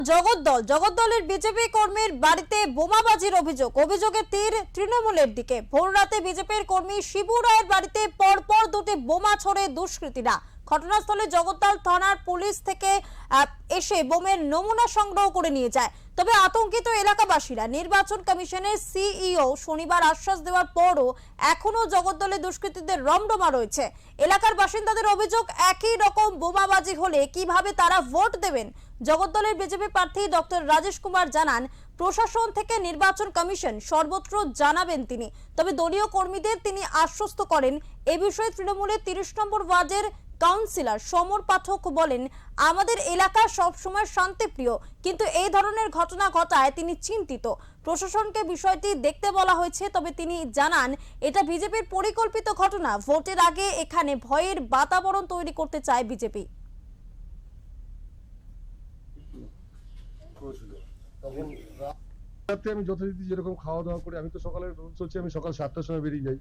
জগদ্দলের BJP কর্মীর বাড়িতে বোমাবাজির অভিযোগে তীর তৃণমূলের দিকে। ভোররাতে বিজেপির কর্মী শিবু রায়ের বাড়িতে পরপর দুটি বোমা ছোড়ে দুষ্কৃতীরা। ঘটনাস্থলে জগদ্দল থানার পুলিশ থেকে এসে বোমের নমুনা সংগ্রহ করে নিয়ে যায়। তবে আতঙ্কিত এলাকাবাসীরা। নির্বাচন কমিশনের সিইও শনিবার আশ্বাস দেওয়ার পরও এখনো জগদ্দলে দুষ্কৃতীদের রমরমা রয়েছে। এলাকার বাসিন্দাদের অভিযোগ, একই রকম বোমাবাজি হলে কিভাবে তারা ভোট দেবেন। জগদ্দলের বিজেপি প্রার্থী ডক্টর রাজেশ কুমার জানান, প্রশাসন থেকে নির্বাচন কমিশন সর্বত্র জানাবেন তিনি। তবে দলীয় কর্মীদের তিনি আশ্বস্ত করেন। এ বিষয়ে তৃণমূলের 30 নম্বর ওয়ার্ডের কাউন্সিলর সমর পাঠক বলেন, আমাদের এলাকা সবসময় শান্তিপ্রিয়, কিন্তু এই ধরনের ঘটনা ঘটায় তিনি চিন্তিত। প্রশাসনকে বিষয়টি দেখতে বলা হয়েছে। তবে তিনি জানান, এটা বিজেপির পরিকল্পিত ঘটনা। ভোটের আগে এখানে ভয়ের বাতাবরণ তৈরি করতে চায় বিজেপি। আমি যথারীতি যেরকম খাওয়া দাওয়া করি, আমি তো সকালে রুলস হচ্ছে আমি সকাল 7টার সময় বেরিয়ে যাই।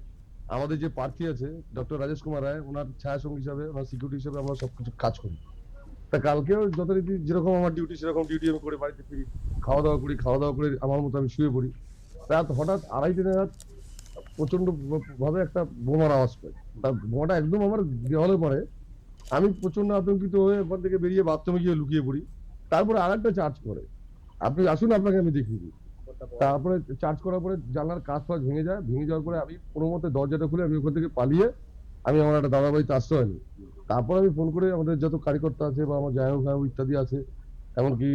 আমাদের যে প্রার্থী আছে ডক্টর রাজেশ কুমার রায়, ওনার ছায়া সঙ্গী হিসাবে, ওনার সিকিউরিটি হিসাবে আমরা সবকিছু কাজ করি। তা কালকেও যথারীতি যেরকম আমার ডিউটি সেরকম ডিউটি আমি করে বাড়িতে ফিরি, খাওয়া দাওয়া করে আমার মতো আমি শুয়ে পড়ি। রাত হঠাৎ 2:30 নাগাদ প্রচন্ড ভাবে একটা বোমার আওয়াজ পাই। তার বোমাটা একদম আমার দেওয়ালে পড়ে। আমি প্রচন্ড আতঙ্কিত হয়ে ওখান থেকে বেরিয়ে বাথরুমে গিয়ে লুকিয়ে পড়ি। তারপরে আরেকটা চার্জ করে, আপনি আসুন আপনাকে আমি দেখিয়ে দিই। তারপরে চার্জ করার পরে জানলার কাঁচ ফাঁচ ভেঙে যায়। ভেঙে যাওয়ার পরে আমি কোনো মতে দরজাটা খুলে আমি ওখান থেকে পালিয়ে আমি আমার একটা দাদা বাড়িতে আশ্রয় নিই। তারপর আমি ফোন করে আমাদের যত কার্যকর্তা আছে বা আমার জায়গা ভাই ইত্যাদি আছে, এমনকি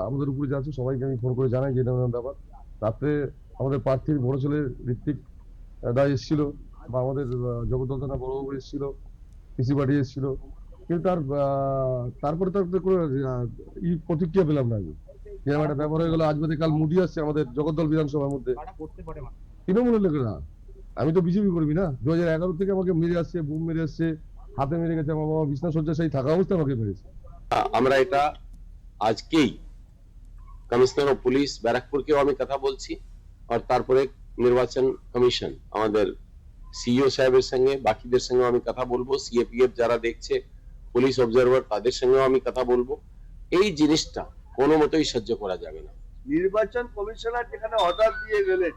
আমাদের উপরে যা আছে সবাইকে আমি ফোন করে জানাই যে এরকম ব্যাপার। রাত্রে আমাদের প্রার্থীর বড় ছেলে ঋত্বিক দা এসেছিল, বা আমাদের জগদ্দল থানা বড়বাবু এসেছিল, পিসি পার্টি এসেছিল, কিন্তু তারপরে তো কোনো প্রতিক্রিয়া পেলাম না। আমি যেরকম একটা ব্যাপার হয়ে গেল, আজ বাদে কাল মুডি আসছে আমাদের জগদ্দল বিধানসভার মধ্যে তৃণমূলের লোকেরা। আমি তো বিজেপি করবি না। 2011 থেকে আমাকে মেরে আসছে, বুম মেরে আসছে, হাতে মেরে গেছে, আমার বাবা বিছনা শয্যাশায়ী থাকা অবস্থায় আমাকে মেরেছে। আমরা এটা আজকেই কমিশনার অফ পুলিশ ব্যারাকপুরকেও আমি কথা বলছি, আর তারপরে নির্বাচন কমিশন আমাদের সিইও সাহেবের সঙ্গে বাকিদের সঙ্গে আমি কথা বলবো। সিএপিএফ যারা দেখছে, পুলিশ অবজারভার, তাদের সঙ্গেও আমি কথা বলবো। এই জিনিসটা কোনো মতেই সহ্য করা যাবে না। নির্বাচন কমিশনার যেখানে অর্ডার দিয়ে গেলেন,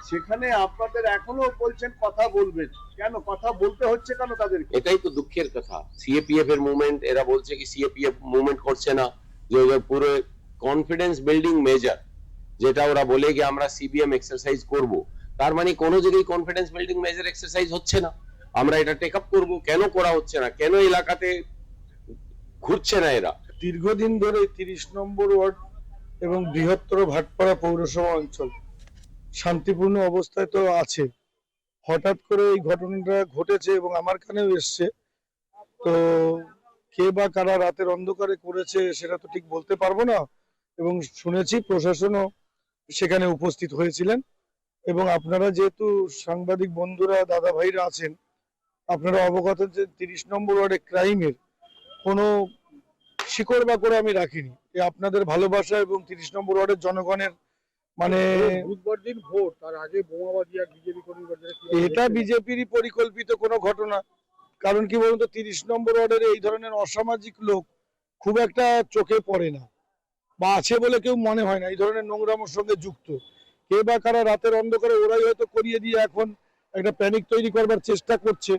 সেখানে আপনাদের এখনো বলছেন কথা বলবেন, কেন কথা বলতে হচ্ছে কেন তাদের? এটাই তো দুঃখের কথা। সিএপিএফ এর মুভমেন্ট, এরা বলছে কি সিএপিএফ মুভমেন্ট করছে না, যে পুরো কনফিডেন্স বিল্ডিং মেজার যেটা ওরা বলে যে আমরা সিবিএম এক্সারসাইজ করব, তার মানে কোনো জায়গায় কনফিডেন্স বিল্ডিং মেজার এক্সারসাইজ হচ্ছে না। আমরা এটা টেক আপ করবো, কেন করা হচ্ছে না, কেন এলাকাতে ঘুরছে না এরা? দীর্ঘদিন ধরে 30 নম্বর ওয়ার্ড এবং বৃহত্তর ভাটপাড়া পৌরসভা অঞ্চল শান্তিপূর্ণ অবস্থায় তো আছে। হঠাৎ করে এই ঘটনাটা ঘটেছে এবং আমার কানেও এসছে। তো কে বা কারা রাতের অন্ধকারে করেছে সেটা তো ঠিক বলতে পারবো না, এবং শুনেছি প্রশাসনও সেখানে উপস্থিত হয়েছিলেন। এবং আপনারা যেহেতু সাংবাদিক বন্ধুরা, দাদা ভাইরা আছেন, আপনারা অবগত যে 30 নম্বর ওয়ার্ডে ক্রাইমের কোনো শিকড় বাকড় আমি রাখিনি। আপনাদের ভালোবাসা এবং 30 নম্বর ওয়ার্ডের জনগণের মানে বুধবার দিন ভোট, তার আগে বোমাবাজি আর বিজেপি কর্মীদের, এটা বিজেপিরই পরিকল্পিত কোনো ঘটনা। কারণ কি বলুন তো, 30 নম্বর ওয়ার্ডের এই ধরনের অসামাজিক লোক খুব একটা চোখে পড়ে না, বা আছে বলে কেউ মনে হয় না এই ধরনের নোংরামোর সঙ্গে যুক্ত। কে বা কারা রাতের অন্ধকারে ওরাই হয়তো করিয়ে দিয়ে এখন একটা প্যানিক তৈরি করবার চেষ্টা করছে।